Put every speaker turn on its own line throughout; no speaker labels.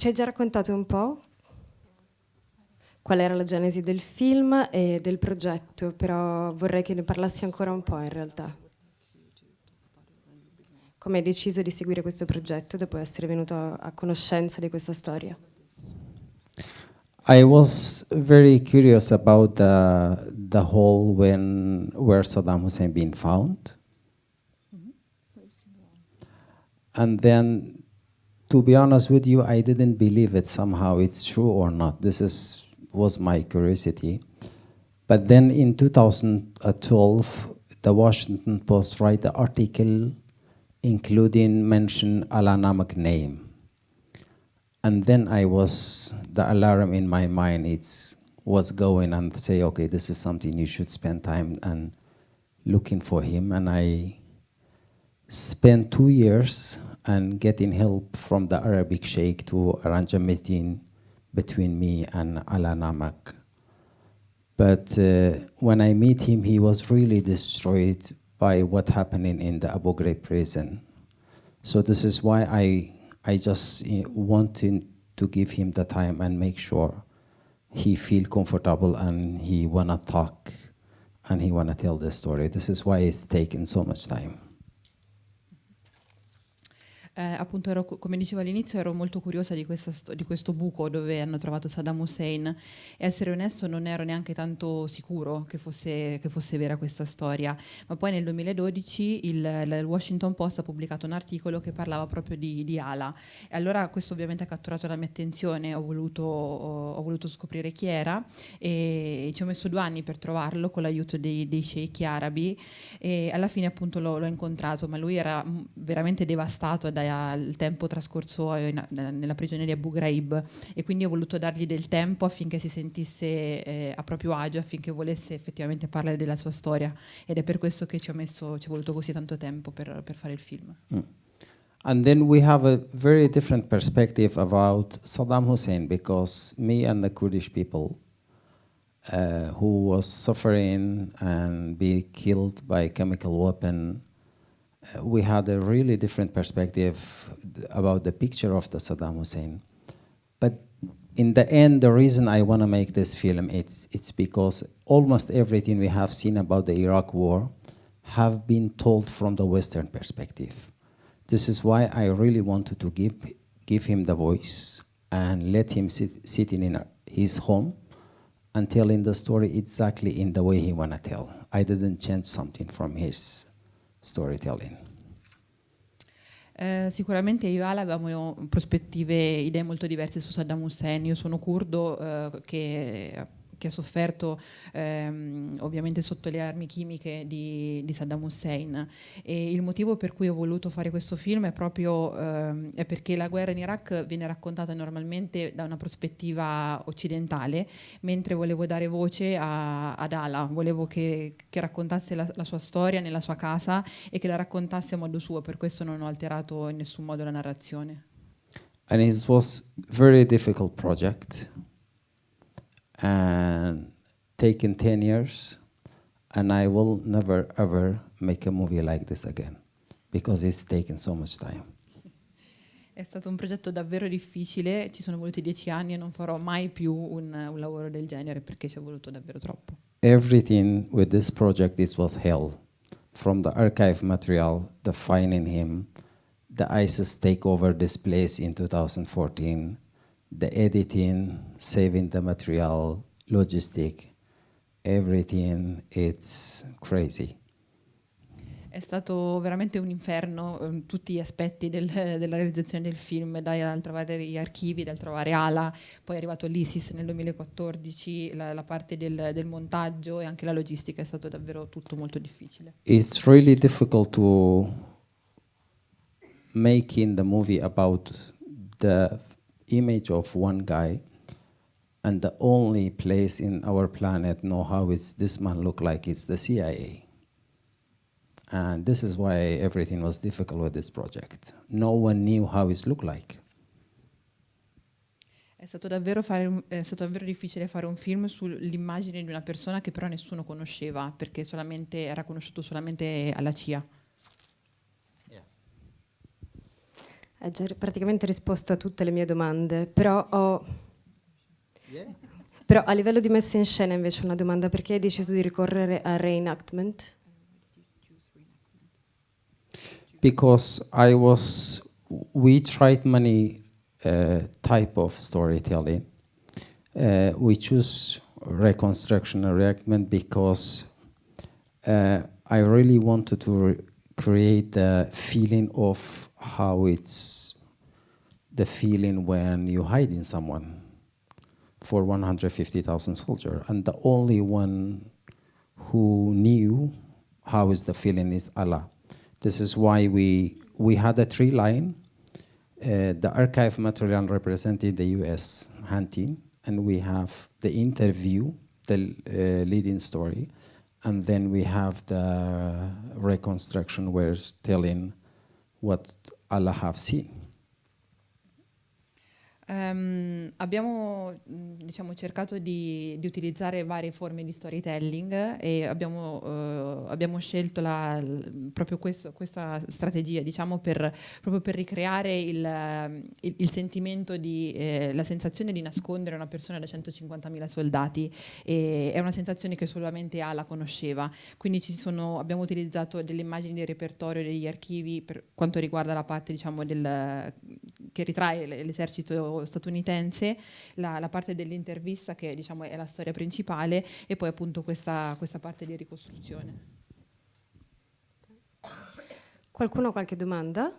ci hai già raccontato un po' qual era la genesi del film e del progetto, però vorrei che ne parlassi ancora un po' in realtà. Come hai deciso di seguire questo progetto dopo essere venuto a conoscenza di questa storia?
I was very curious about the hole where Saddam Hussein been found. And then, to be honest with you, I didn't believe it somehow it's true or not. Was my curiosity. But then in 2012, the Washington Post write the article including mention Ala Namak name. And then the alarm in my mind was going and say, okay, this is something you should spend time and looking for him. And I spent 2 years and getting help from the Arabic Sheikh to arrange a meeting between me and Ala Namak. But when I meet him, he was really destroyed by what happening in the Abu Ghraib prison. So this is why I just wanted to give him the time and make sure he feel comfortable and he wanna talk and he wanna tell the story. This is why it's taken so much time.
Appunto, come dicevo all'inizio, ero molto curiosa di questo buco dove hanno trovato Saddam Hussein e, essere onesto, non ero neanche tanto sicuro che fosse vera questa storia, ma poi nel 2012 il Washington Post ha pubblicato un articolo che parlava proprio di Ala, e allora questo ovviamente ha catturato la mia attenzione. Ho voluto scoprire chi era e ci ho messo 2 anni per trovarlo con l'aiuto dei sceicchi arabi, e alla fine appunto l'ho incontrato, ma lui era veramente devastato dal tempo trascorso nella prigioneria Abu Ghraib, e quindi ho voluto dargli del tempo affinché si sentisse a proprio agio, affinché volesse effettivamente parlare della sua storia, ed è per questo che ci è voluto così tanto tempo per fare il film.
And then we have a very different perspective about Saddam Hussein, because me and the Kurdish people who was suffering and be killed by chemical weapon, we had a really different perspective about the picture of the Saddam Hussein. But in the end, the reason I want to make this film, it's because almost everything we have seen about the Iraq war have been told from the Western perspective. This is why I really wanted to give him the voice and let him sitting in his home and telling the story exactly in the way he want to tell. I didn't change something from his storytelling.
Sicuramente io e Ala avevamo idee molto diverse su Saddam Hussein. Io sono curdo che ha sofferto ovviamente sotto le armi chimiche di Saddam Hussein, e il motivo per cui ho voluto fare questo film è proprio è perché la guerra in Iraq viene raccontata normalmente da una prospettiva occidentale, mentre volevo dare voce ad Ala, volevo che raccontasse la sua storia nella sua casa e che la raccontasse a modo suo, per questo non ho alterato in nessun modo la narrazione.
And it was very difficult project. And taken 10 years, and I will never ever make a movie like this again, because it's taken so much time.
È stato un progetto davvero difficile, ci sono voluti 10 anni e non farò mai più un lavoro del genere perché ci è voluto davvero troppo.
Everything with this project was hell. From the archive material, the finding him, the ISIS takeover this place in 2014, the editing, saving the material, logistic, everything, it's crazy.
È stato veramente un inferno, tutti gli aspetti della realizzazione del film, dal trovare gli archivi, dal trovare Ala, poi è arrivato l'ISIS nel 2014, la parte del montaggio e anche la logistica, è stato davvero tutto molto difficile.
It's really difficult to making the movie about the image of one guy, and the only place in our planet know how this man look like, it's the CIA. And this is why everything was difficult with this project. No one knew how it looked like.
È stato davvero difficile fare un film sull'immagine di una persona che però nessuno conosceva, perché era conosciuto solamente alla CIA.
Hai già praticamente risposto a tutte le mie domande, però a livello di messa in scena invece una domanda: perché hai deciso di ricorrere a reenactment?
Because we tried many type of storytelling. We choose reconstruction and reenactment because I really wanted to create the feeling of how it's the feeling when you hide in someone for 150,000 soldiers. And the only one who knew how is the feeling is Allah. This is why we had a tree line. The archive material represented the US hunting, and we have the interview, the leading story, and then we have the reconstruction where it's telling what Allah have seen.
Abbiamo diciamo, cercato di utilizzare varie forme di storytelling e abbiamo scelto proprio questa strategia, diciamo, proprio per ricreare il sentimento la sensazione di nascondere una persona da 150.000 soldati. E è una sensazione che solamente Ala conosceva. Quindi abbiamo utilizzato delle immagini del repertorio degli archivi per quanto riguarda la parte, diciamo, che ritrae l'esercito statunitense, la parte dell'intervista che, diciamo, è la storia principale, e poi appunto questa parte di ricostruzione.
Qualcuno ha qualche domanda?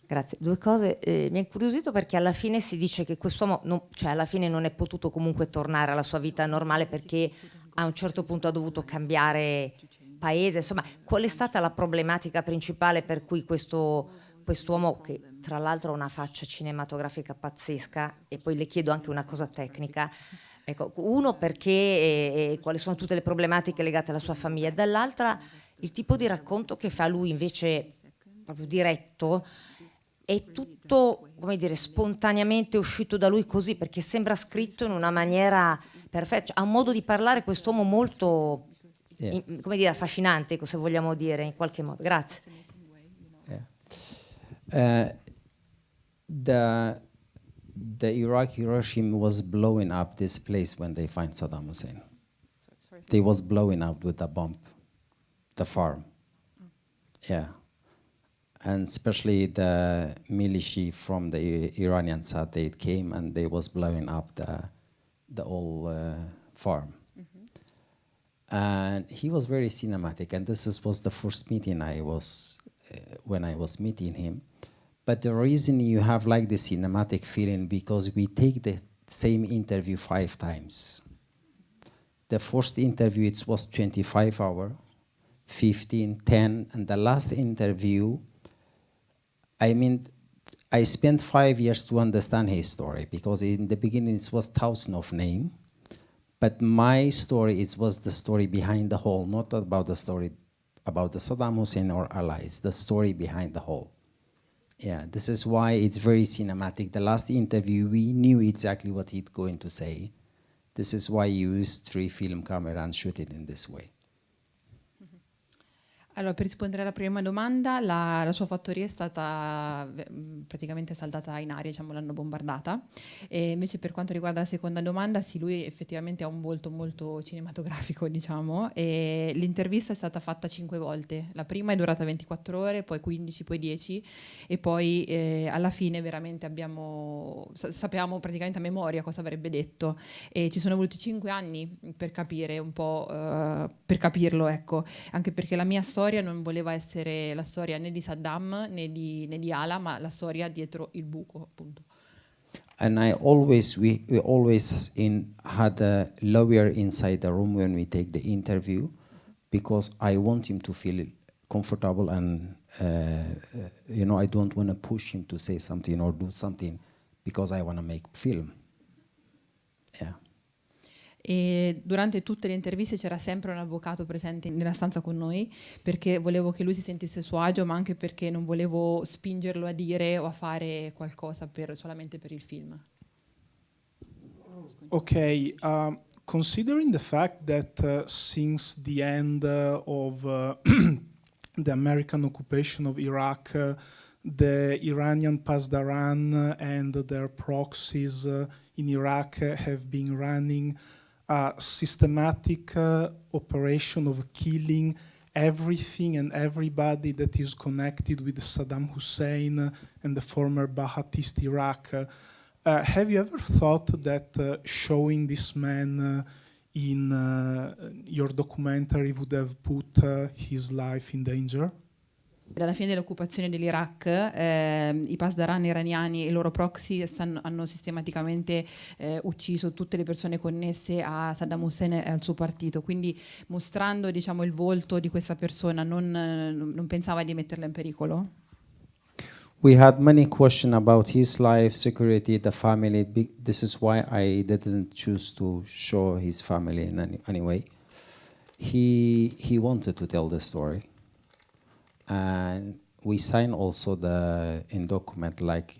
Grazie. Due cose. Mi ha incuriosito perché alla fine si dice che quest'uomo alla fine non è potuto comunque tornare alla sua vita normale perché a un certo punto ha dovuto cambiare paese. Insomma, qual è stata la problematica principale per cui quest'uomo, che tra l'altro ha una faccia cinematografica pazzesca, e poi le chiedo anche una cosa tecnica, ecco, uno perché quali sono tutte le problematiche legate alla sua famiglia, dall'altra il tipo di racconto che fa lui invece proprio diretto, è tutto, come dire, spontaneamente uscito da lui così, perché sembra scritto in una maniera perfetta, ha un modo di parlare quest'uomo molto, come dire, affascinante, se vogliamo dire in qualche modo. Grazie.
The Iraqi regime was blowing up this place when they find Saddam Hussein. They was blowing up with a bomb, the farm. Yeah. And especially the militia from the Iranian side, they came and they was blowing up the whole farm. And he was very cinematic, and was the first meeting when I was meeting him. But the reason you have like the cinematic feeling, because we take the same interview 5 times. The first interview, it was 25 hours, 15, 10, and the last interview, I mean, I spent 5 years to understand his story, because in the beginning it was thousands of names, but my story, it was the story behind the whole, not about the story about the Saddam Hussein or allies, the story behind the whole. Yeah, this is why it's very cinematic. The last interview, we knew exactly what he's going to say. This is why you use 3 film camera and shoot it in this way.
Allora, per rispondere alla prima domanda, la sua fattoria è stata praticamente saltata in aria, diciamo, l'hanno bombardata. E invece per quanto riguarda la seconda domanda, sì, lui effettivamente ha un volto molto cinematografico, diciamo, e l'intervista è stata fatta 5 volte. La prima è durata 24 ore, poi 15, poi 10, e poi alla fine veramente sappiamo praticamente a memoria cosa avrebbe detto, e ci sono voluti 5 anni per capire un po', per capirlo, ecco, anche perché la mia storia non voleva essere la storia né di Saddam né di Ala, ma la storia dietro il buco, appunto.
And we always had a lawyer inside the room when we take the interview, because I want him to feel comfortable, and I don't want to push him to say something or do something, because I want to make film. Yeah.
E durante tutte le interviste c'era sempre un avvocato presente nella stanza con noi, perché volevo che lui si sentisse a suo agio, ma anche perché non volevo spingerlo a dire o a fare qualcosa solamente per il film.
Okay, considering the fact that since the end of the American occupation of Iraq, the Iranian Pasdaran and their proxies in Iraq have been running a systematic operation of killing everything and everybody that is connected with Saddam Hussein and the former Ba'athist Iraq. Have you ever thought that showing this man in your documentary would have put his life in danger?
Dalla fine dell'occupazione dell'Iraq, i pasdaran iraniani e i loro proxy hanno sistematicamente ucciso tutte le persone connesse a Saddam Hussein e al suo partito, quindi mostrando, diciamo, il volto di questa persona non pensava di metterla in pericolo?
We had many questions about his life, security, the family. This is why I didn't choose to show his family in any way. He wanted to tell the story. And we signed also the in document like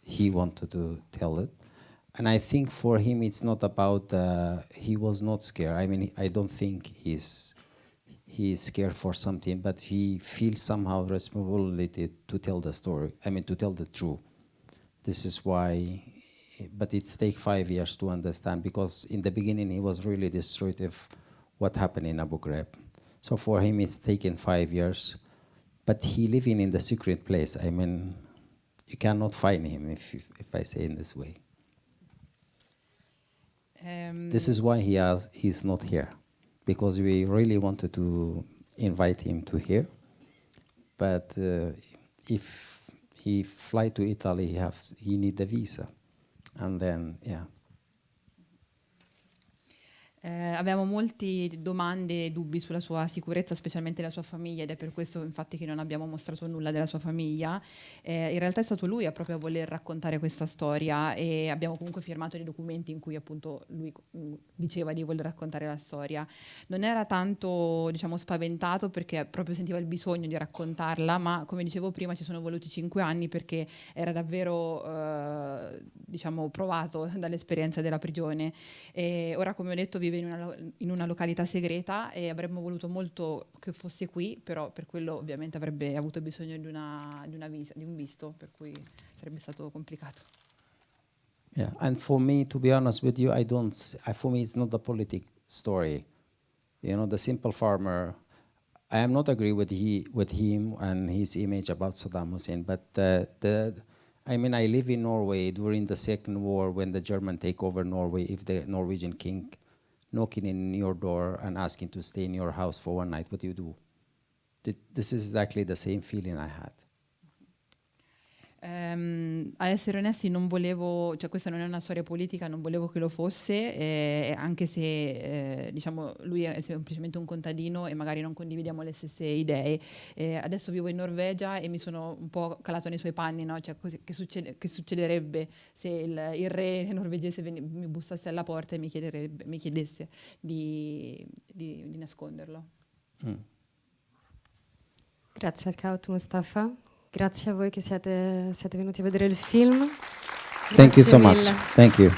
he wanted to tell it. And I think for him it's not about he was not scared. I mean, I don't think he's scared for something, but he feels somehow responsibility to tell the story. I mean, to tell the truth. This is why, but it's take 5 years to understand, because in the beginning he was really destructive what happened in Abu Ghraib. So for him it's taken 5 years. But he living in the secret place. I mean, you cannot find him if I say in this way. This is why he's not here, because we really wanted to invite him to here. But if he fly to Italy, he need a visa, and then yeah.
Abbiamo molte domande e dubbi sulla sua sicurezza, specialmente la sua famiglia, ed è per questo infatti che non abbiamo mostrato nulla della sua famiglia. In realtà è stato lui a proprio voler raccontare questa storia, e abbiamo comunque firmato dei documenti in cui appunto lui diceva di voler raccontare la storia. Non era tanto, diciamo, spaventato perché proprio sentiva il bisogno di raccontarla, ma come dicevo prima ci sono voluti 5 anni perché era davvero diciamo provato dall'esperienza della prigione. E ora, come ho detto, vive in una località segreta e avremmo voluto molto che fosse qui, però per quello ovviamente avrebbe avuto bisogno di una visa, di un visto, per cui sarebbe stato complicato.
Yeah, and for me, to be honest with you, for me it's not a political story. You know, the simple farmer, I am not agree with him and his image about Saddam Hussein, but I mean, I live in Norway during the Second War when the German take over Norway. If the Norwegian king knocking in your door and asking to stay in your house for one night, what do you do? This is exactly the same feeling I had.
A essere onesti, non volevo, cioè questa non è una storia politica, non volevo che lo fosse, anche se diciamo lui è semplicemente un contadino e magari non condividiamo le stesse idee. Adesso vivo in Norvegia e mi sono un po' calato nei suoi panni, no? Cioè, che succederebbe se il re norvegese mi bussasse alla porta e mi chiedesse di nasconderlo.
Grazie al Caut Mustafa. Grazie a voi che siete venuti a vedere il film.
Thank you so
Grazie
much.
mille.
Thank you.